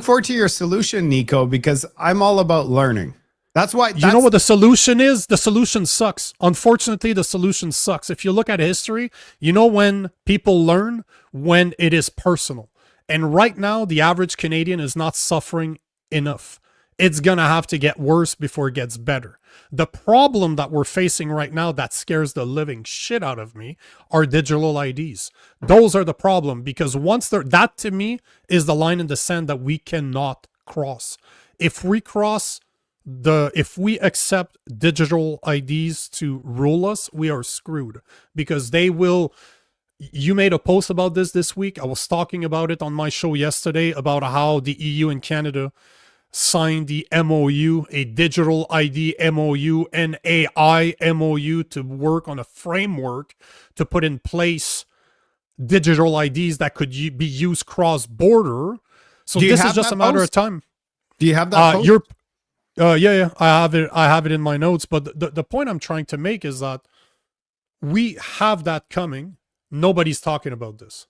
forward to your solution, Nico, because I'm all about learning. That's why. You know what the solution is? The solution sucks. Unfortunately, the solution sucks. If you look at history, you know when people learn? When it is personal. And right now, the average Canadian is not suffering enough. It's going to have to get worse before it gets better. The problem that we're facing right now that scares the living shit out of me are digital IDs. Those are the problem, because once that to me is the line in the sand that we cannot cross. If we accept digital IDs to rule us, we are screwed, because they will. You made a post about this week. I was talking about it on my show yesterday about how the EU and Canada signed the MOU, a digital ID MOU, an AI MOU to work on a framework to put in place digital IDs that could be used cross-border. So this is just a matter of time. Do you have that post? Yeah, I have it in my notes. But the point I'm trying to make is that we have that coming. Nobody's talking about this.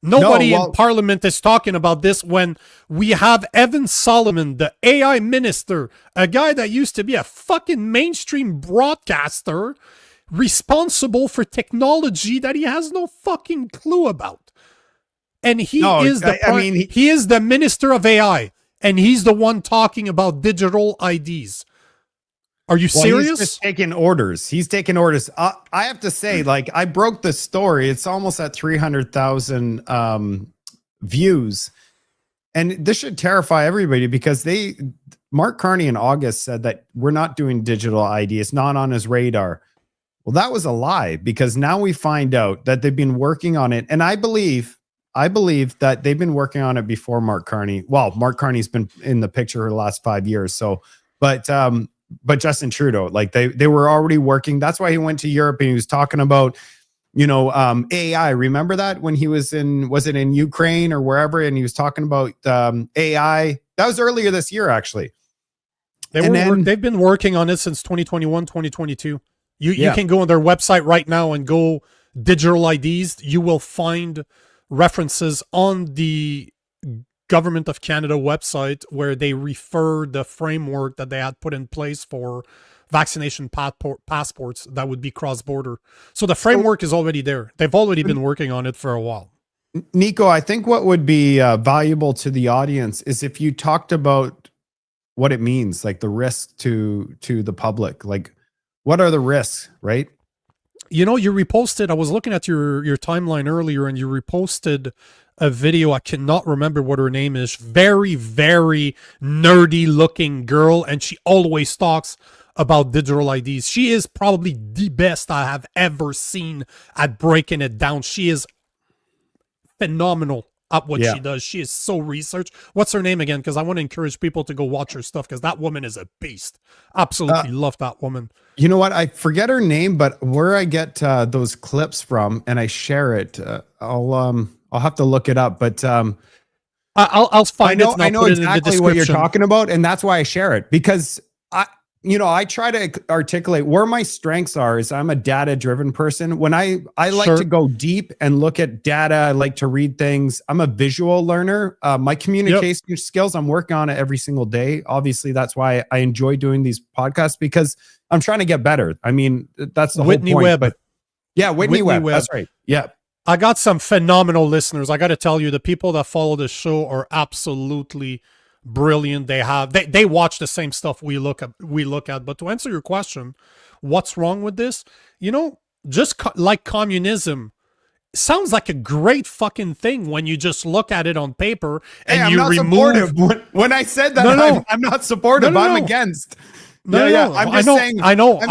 Nobody in Parliament is talking about this when we have Evan Solomon, the AI minister, a guy that used to be a fucking mainstream broadcaster, responsible for technology that he has no fucking clue about. And he is the minister of AI, and he's the one talking about digital IDs. Are you serious? He's just taking orders. He's taking orders. I have to say, like, I broke the story. It's almost at 300,000 views. And this should terrify everybody, because Mark Carney in August said that we're not doing digital ID. It's not on his radar. Well, that was a lie, because now we find out that they've been working on it. And I believe that they've been working on it before Mark Carney. Well, Mark Carney's been in the picture for the last 5 years. So, but Justin Trudeau, like they were already working. That's why he went to Europe and he was talking about, AI. Remember that when he was it in Ukraine or wherever? And he was talking about AI. That was earlier this year, actually. They've been working on it since 2021, 2022. You can go on their website right now and go digital IDs. You will find references on the Government of Canada website where they refer the framework that they had put in place for vaccination passports that would be cross-border. So the framework is already there. They've already been working on it for a while. Nico, I think what would be valuable to the audience is if you talked about what it means, like the risk to the public. Like, what are the risks, right? You reposted, I was looking at your timeline earlier, and you reposted a video. I cannot remember what her name is. Very, very nerdy looking girl. And she always talks about digital IDs. She is probably the best I have ever seen at breaking it down. She is phenomenal at what she does. She is so researched. What's her name again? Because I want to encourage people to go watch her stuff, because that woman is a beast. Absolutely love that woman. You know what? I forget her name, but where I get those clips from and I share it, I'll have to look it up. But I'll find it. And I know put it exactly in the what you're talking about, and that's why I share it, because I try to articulate where my strengths are. Is I'm a data-driven person. When I like to go deep and look at data, I like to read things. I'm a visual learner. My communication skills, I'm working on it every single day. Obviously, that's why I enjoy doing these podcasts, because I'm trying to get better. I mean, that's the Whitney whole point. Webb. But yeah, Whitney Webb. That's right. Yeah. I got some phenomenal listeners. I got to tell you, the people that follow this show are absolutely brilliant. They watch the same stuff we look at. But to answer your question, what's wrong with this? You know, just like communism sounds like a great fucking thing when you just look at it on paper and I'm you not remove. Supportive. When I said that, I'm not supportive. I'm against. I'm just saying. I know.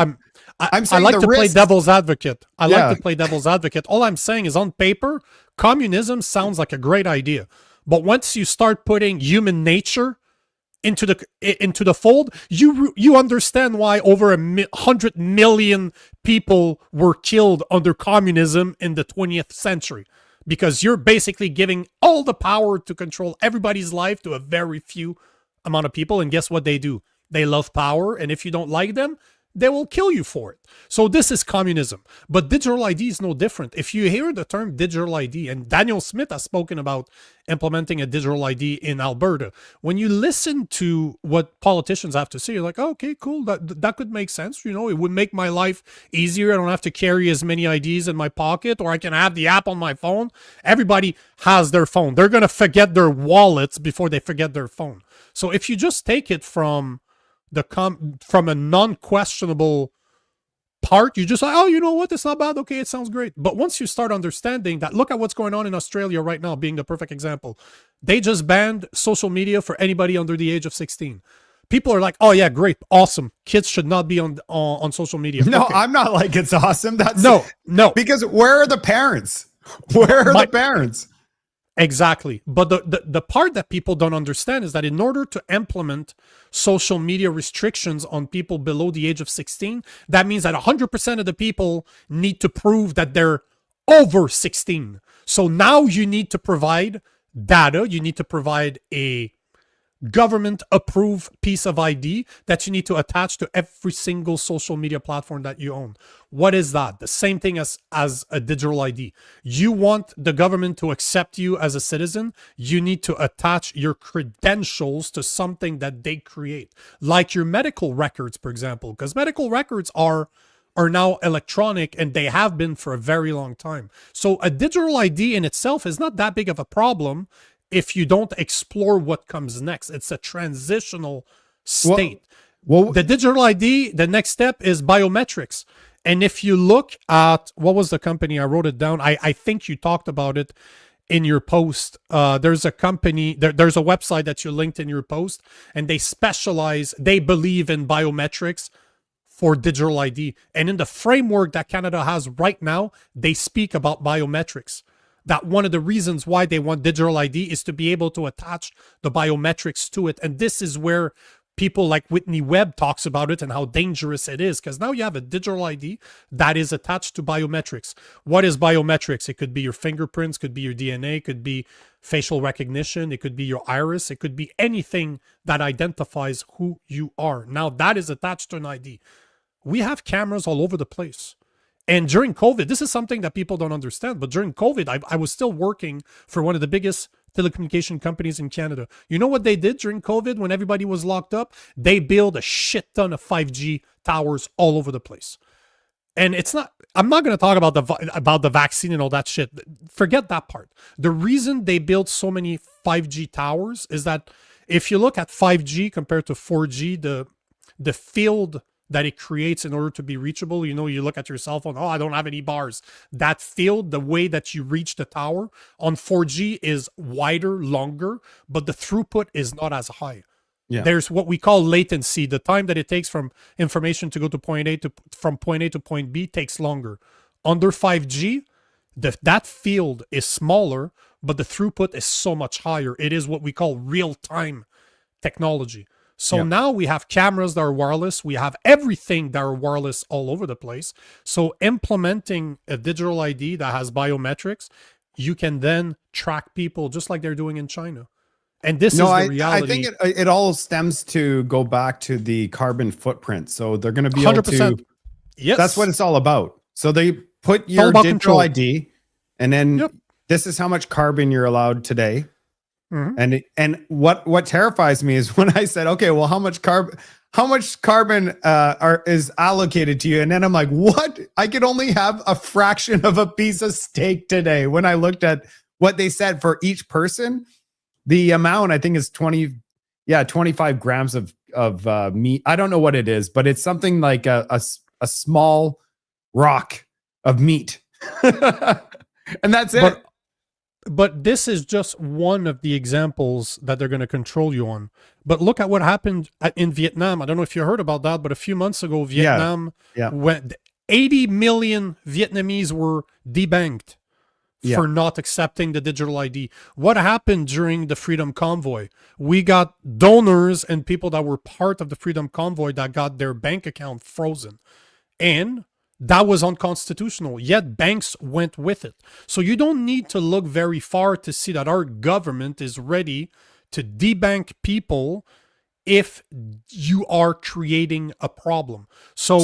I like to play devil's advocate. I like to play devil's advocate. All I'm saying is, on paper, communism sounds like a great idea. But once you start putting human nature into the fold, you understand why over 100 million people were killed under communism in the 20th century. Because you're basically giving all the power to control everybody's life to a very few amount of people. And guess what they do? They love power. And if you don't like them, they will kill you for it. So this is communism. But digital ID is no different. If you hear the term digital ID, and Danielle Smith has spoken about implementing a digital ID in Alberta, when you listen to what politicians have to say, you're like, oh, okay, cool. That could make sense. You know, it would make my life easier. I don't have to carry as many IDs in my pocket, or I can have the app on my phone. Everybody has their phone. They're going to forget their wallets before they forget their phone. So if you just take it from a non-questionable part, you just like, oh, you know what, it's not bad, okay, it sounds great. But once you start understanding that, look at what's going on in Australia right now, being the perfect example. They just banned social media for anybody under the age of 16. People are like, oh yeah, great, awesome, kids should not be on social media. No, okay. I'm not like it's awesome. That's no, because where are the parents? Where are the parents? Exactly. But the part that people don't understand is that in order to implement social media restrictions on people below the age of 16, that means that 100% of the people need to prove that they're over 16. So now you need to provide data. You need to provide a government approved piece of ID that you need to attach to every single social media platform that you own. What is that? The same thing as a digital ID. You want the government to accept you as a citizen, you need to attach your credentials to something that they create, like your medical records, for example, because medical records are now electronic, and they have been for a very long time. So a digital ID in itself is not that big of a problem if you don't explore what comes next. It's a transitional state. Well, the digital ID, the next step is biometrics. And if you look at, what was the company? I wrote it down. I think you talked about it in your post. There's a company, there's a website that you linked in your post, and they believe in biometrics for digital ID. And in the framework that Canada has right now, they speak about biometrics. That one of the reasons why they want digital ID is to be able to attach the biometrics to it. And this is where people like Whitney Webb talks about it and how dangerous it is, because now you have a digital ID that is attached to biometrics. What is biometrics? It could be your fingerprints, could be your DNA, it could be facial recognition, it could be your iris, it could be anything that identifies who you are. Now that is attached to an ID. We have cameras all over the place. And during COVID, this is something that people don't understand, but during COVID, I was still working for one of the biggest telecommunication companies in Canada. You know what they did during COVID when everybody was locked up? They built a shit ton of 5G towers all over the place. And I'm not going to talk about the vaccine and all that shit. Forget that part. The reason they built so many 5G towers is that if you look at 5G compared to 4G, the field that it creates in order to be reachable, you know, you look at your cell phone, oh, I don't have any bars. That field, the way that you reach the tower on 4G is wider, longer, but the throughput is not as high. Yeah. There's what we call latency. The time that it takes from information to go to point A from point A to point B takes longer. Under 5G, that field is smaller, but the throughput is so much higher. It is what we call real-time technology. So now we have cameras that are wireless. We have everything that are wireless all over the place. So implementing a digital ID that has biometrics, you can then track people just like they're doing in China. And this is the reality. I think it all stems to go back to the carbon footprint. So they're going to be 100%. Able to. Yes, that's what it's all about. So they put your digital ID, and then this is how much carbon you're allowed today. Mhm. And what terrifies me is when I said, okay, well, how much carbon is allocated to you? And then I'm like, what? I could only have a fraction of a piece of steak today. When I looked at what they said for each person, the amount I think is 25 grams of meat. I don't know what it is, but it's something like a small rock of meat. And that's it. But this is just one of the examples that they're going to control you on. But look at what happened in Vietnam. I don't know if you heard about that, but a few months ago, Vietnam went 80 million Vietnamese were debanked for not accepting the digital ID. What happened during the Freedom Convoy? We got donors and people that were part of the Freedom Convoy that got their bank account frozen. And that was unconstitutional, yet banks went with it. So you don't need to look very far to see that our government is ready to debank people if you are creating a problem. So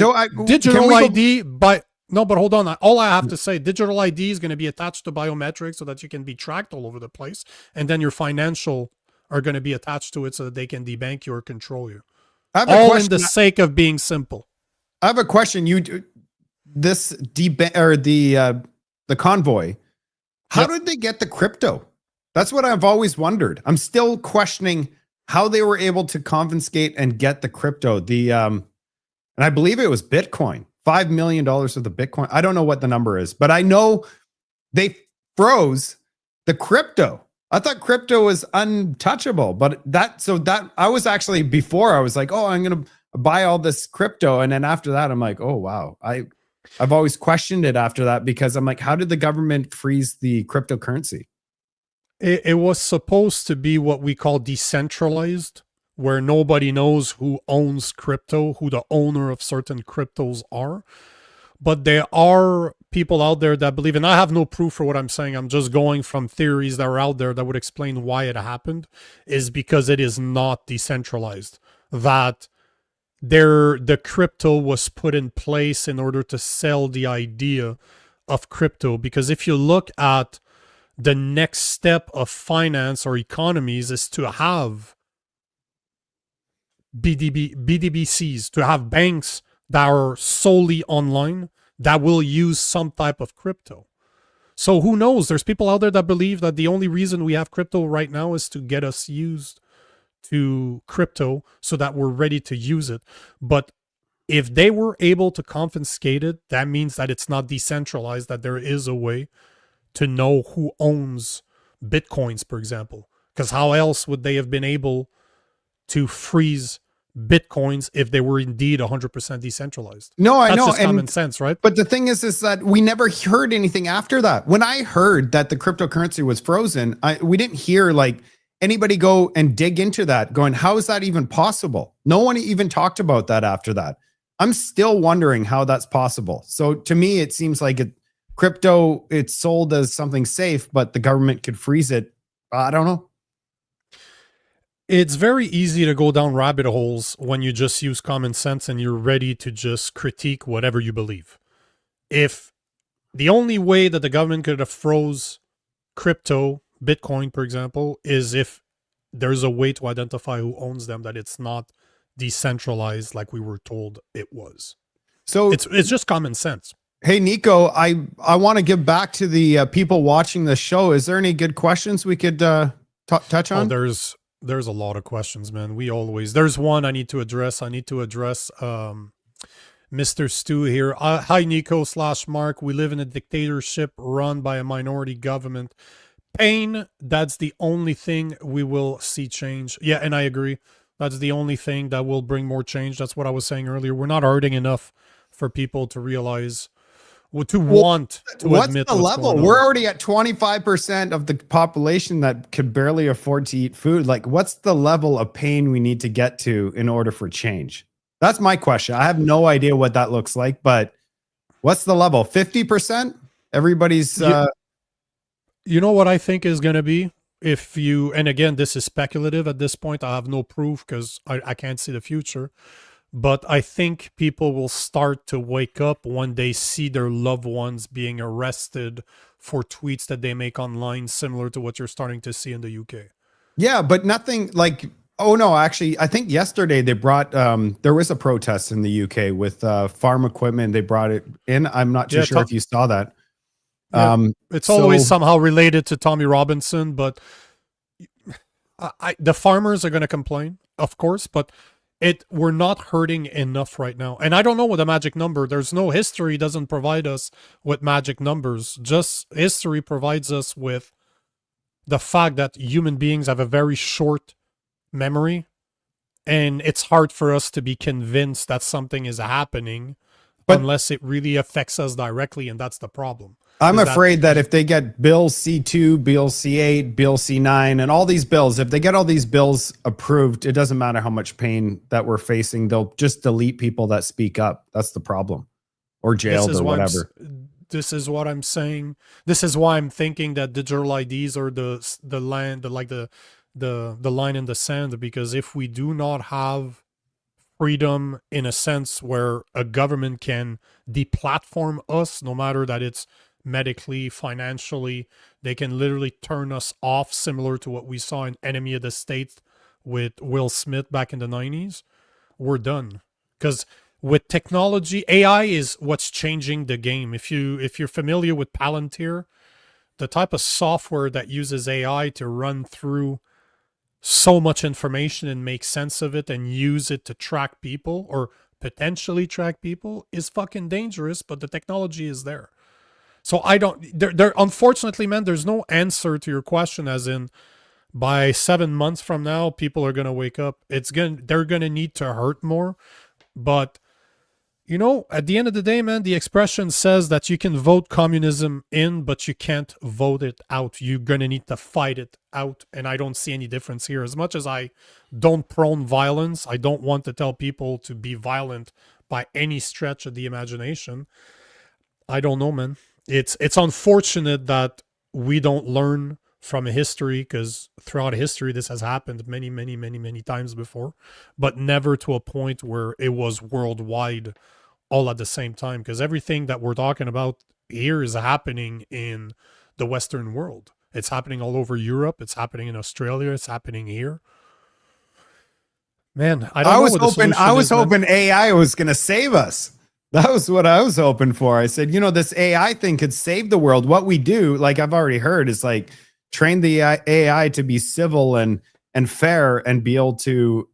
digital ID, but hold on. All I have to say, digital ID is going to be attached to biometrics so that you can be tracked all over the place. And then your financial are going to be attached to it so that they can debank you or control you. All in the sake of being simple. I have a question. The convoy, how did they get the crypto? That's what I've always wondered. I'm still questioning how they were able to confiscate and get the crypto. And I believe it was Bitcoin, $5 million of the Bitcoin. I don't know what the number is, but I know they froze the crypto. I thought crypto was untouchable, but I was actually, before I was like, oh, I'm going to buy all this crypto. And then after that, I'm like, oh, wow. I've always questioned it after that, because I'm like, how did the government freeze the cryptocurrency? It was supposed to be what we call decentralized, where nobody knows who owns crypto, who the owner of certain cryptos are. But there are people out there that believe, and I have no proof for what I'm saying, I'm just going from theories that are out there that would explain why it happened, is because it is not decentralized. That the crypto was put in place in order to sell the idea of crypto. Because if you look at the next step of finance or economies is to have BDBCs, to have banks that are solely online that will use some type of crypto. So who knows? There's people out there that believe that the only reason we have crypto right now is to get us used to crypto so that we're ready to use it. But if they were able to confiscate it, that means that it's not decentralized, that there is a way to know who owns Bitcoins, for example. Because how else would they have been able to freeze Bitcoins if they were indeed 100% decentralized? No, I know. That's just common sense, right? But the thing is that we never heard anything after that. When I heard that the cryptocurrency was frozen, we didn't hear like anybody go and dig into that, going, how is that even possible? No one even talked about that after that. I'm still wondering how that's possible. So to me, it seems like crypto, it's sold as something safe, but the government could freeze it. I don't know. It's very easy to go down rabbit holes when you just use common sense and you're ready to just critique whatever you believe. If the only way that the government could have froze crypto, Bitcoin, for example, is if there's a way to identify who owns them, that it's not decentralized like we were told it was. So it's just common sense. Hey, Nico, I want to give back to the people watching the show. Is there any good questions we could touch on? Oh, there's a lot of questions, man. There's one I need to address. Mr. Stu here. Hi, Nico / Mark. We live in a dictatorship run by a minority government. Pain, that's the only thing we will see change. Yeah, and I agree. That's the only thing that will bring more change. That's what I was saying earlier. We're not hurting enough for people to realize, want to what's admit the level. We're already at 25% of the population that could barely afford to eat food. Like, what's the level of pain we need to get to in order for change? That's my question. I have no idea what that looks like, but what's the level? 50%? Everybody's... You know what I think is going to be? And again, this is speculative at this point. I have no proof because I can't see the future. But I think people will start to wake up when they see their loved ones being arrested for tweets that they make online, similar to what you're starting to see in the UK. Yeah, but nothing like, oh no, actually, I think yesterday they brought, there was a protest in the UK with farm equipment. They brought it in. I'm not too sure if you saw that. Yeah, it's always somehow related to Tommy Robinson, but the farmers are going to complain, of course, but we're not hurting enough right now. And I don't know what a magic number. There's no history doesn't provide us with magic numbers. Just history provides us with the fact that human beings have a very short memory, and it's hard for us to be convinced that something is happening unless it really affects us directly, and that's the problem. I'm afraid that if they get Bill C2, Bill C8, Bill C9, and all these bills, if they get all these bills approved, it doesn't matter how much pain that we're facing. They'll just delete people that speak up. That's the problem. Or jailed or whatever. This is what I'm saying. This is why I'm thinking that digital IDs are the line in the sand, because if we do not have freedom in a sense where a government can deplatform us, no matter that it's medically, financially, they can literally turn us off, similar to what we saw in Enemy of the State with Will Smith back in the 90s, we're done. Because with technology, AI is what's changing the game. If you're familiar with Palantir, the type of software that uses AI to run through so much information and make sense of it and use it to track people or potentially track people is fucking dangerous, but the technology is there. So I don't, there unfortunately, man, there's no answer to your question as in by 7 months from now, people are going to wake up. They're going to need to hurt more. But, you know, at the end of the day, man, the expression says that you can vote communism in, but you can't vote it out. You're going to need to fight it out. And I don't see any difference here. As much as I don't prone violence, I don't want to tell people to be violent by any stretch of the imagination. I don't know, man. It's unfortunate that we don't learn from history, because throughout history this has happened many times before, but never to a point where it was worldwide all at the same time, because everything that we're talking about here is happening in the Western world. It's happening all over Europe. It's happening in Australia. It's happening here. Man, I was hoping AI was going to save us. That was what I was hoping for. I said, you know, this AI thing could save the world. What we do, like I've already heard, is like train the AI to be civil and fair and be able to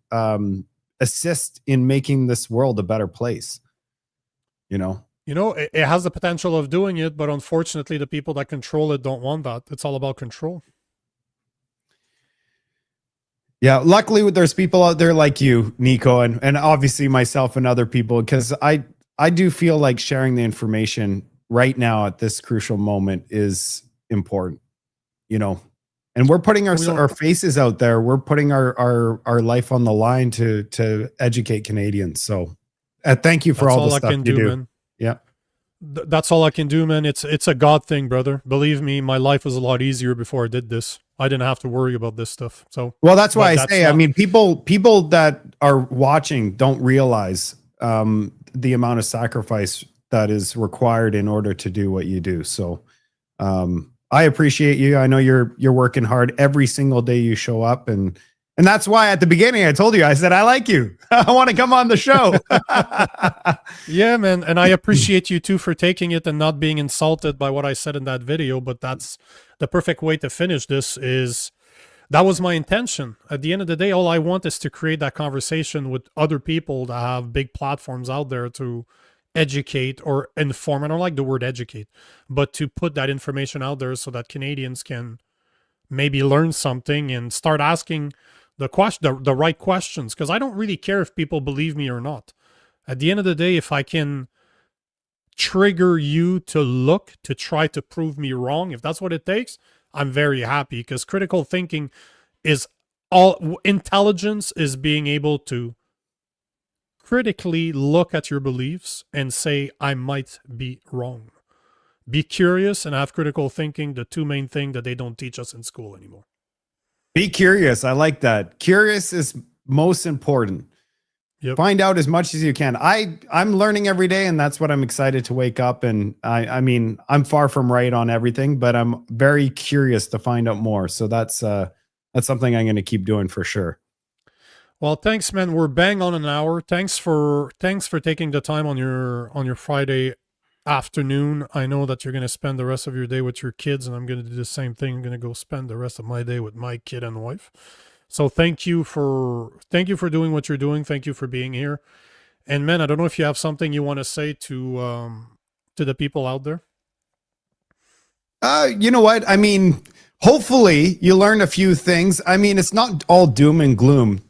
assist in making this world a better place. You know, it has the potential of doing it, but unfortunately, the people that control it don't want that. It's all about control. Yeah, luckily there's people out there like you, Nico, and obviously myself and other people, because I do feel like sharing the information right now at this crucial moment is important, you know, and we're putting our faces out there. We're putting our life on the line to educate Canadians. So thank you for all the stuff you do. Man. Yeah. That's all I can do, man. It's a God thing, brother. Believe me, my life was a lot easier before I did this. I didn't have to worry about this stuff. So, well, that's why I say, I mean, people that are watching don't realize the amount of sacrifice that is required in order to do what you do. So I appreciate you. I know you're working hard every single day you show up. And that's why at the beginning I told you, I said, I like you. I want to come on the show. Yeah, man. And I appreciate you too for taking it and not being insulted by what I said in that video. But that's the perfect way to finish this. That was my intention. At the end of the day, all I want is to create that conversation with other people that have big platforms out there to educate or inform. I don't like the word educate, but to put that information out there so that Canadians can maybe learn something and start asking the right questions. Because I don't really care if people believe me or not. At the end of the day, if I can trigger you to try to prove me wrong, if that's what it takes, I'm very happy, because critical thinking is all intelligence is being able to critically look at your beliefs and say, I might be wrong. Be curious and have critical thinking, the two main things that they don't teach us in school anymore. Be curious. I like that. Curious is most important. Yep. Find out as much as you can. I'm learning every day, and that's what I'm excited to wake up. And I mean, I'm far from right on everything, but I'm very curious to find out more. So that's that's something I'm going to keep doing for sure. Well, thanks, man. We're bang on an hour. Thanks for taking the time on your Friday afternoon. I know that you're going to spend the rest of your day with your kids, and I'm going to do the same thing. I'm going to go spend the rest of my day with my kid and wife. So thank you for doing what you're doing. Thank you for being here. And man, I don't know if you have something you want to say to the people out there. You know what? I mean, hopefully you learn a few things. I mean, it's not all doom and gloom.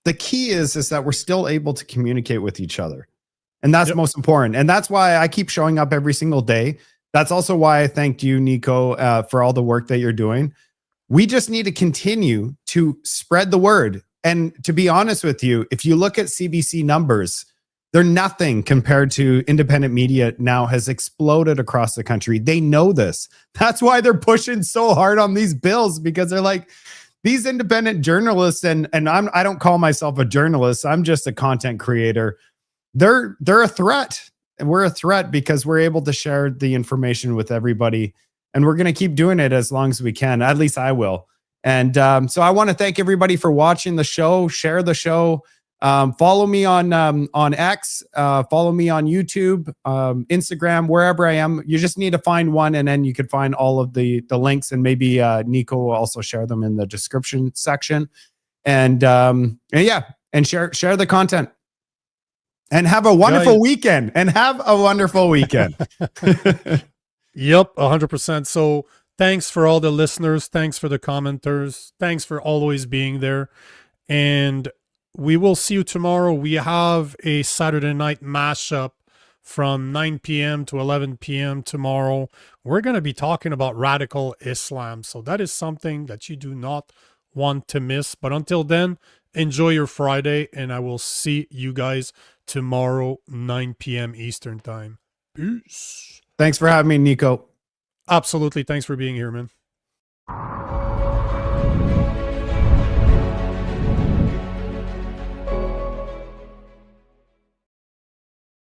The key is that we're still able to communicate with each other. And that's most important. And that's why I keep showing up every single day. That's also why I thanked you, Nico, for all the work that you're doing. We just need to continue to spread the word. And to be honest with you, if you look at CBC numbers, they're nothing compared to independent media now has exploded across the country. They know this. That's why they're pushing so hard on these bills, because they're like, these independent journalists, and I don't call myself a journalist. I'm just a content creator. They're a threat. And we're a threat because we're able to share the information with everybody. And we're going to keep doing it as long as we can. At least I will. And so I want to thank everybody for watching the show. Share the show. Follow me on X. Follow me on YouTube, Instagram, wherever I am. You just need to find one, and then you can find all of the links. And maybe Nico will also share them in the description section. And yeah, and share the content. And have a wonderful weekend. And have a wonderful weekend. Yep, 100%. So thanks for all the listeners. Thanks for the commenters. Thanks for always being there. And we will see you tomorrow. We have a Saturday night mashup from 9 p.m. to 11 p.m. tomorrow. We're going to be talking about radical Islam. So that is something that you do not want to miss. But until then, enjoy your Friday, and I will see you guys tomorrow, 9 p.m. Eastern time. Peace. Thanks for having me, Nico. Absolutely. Thanks for being here, man.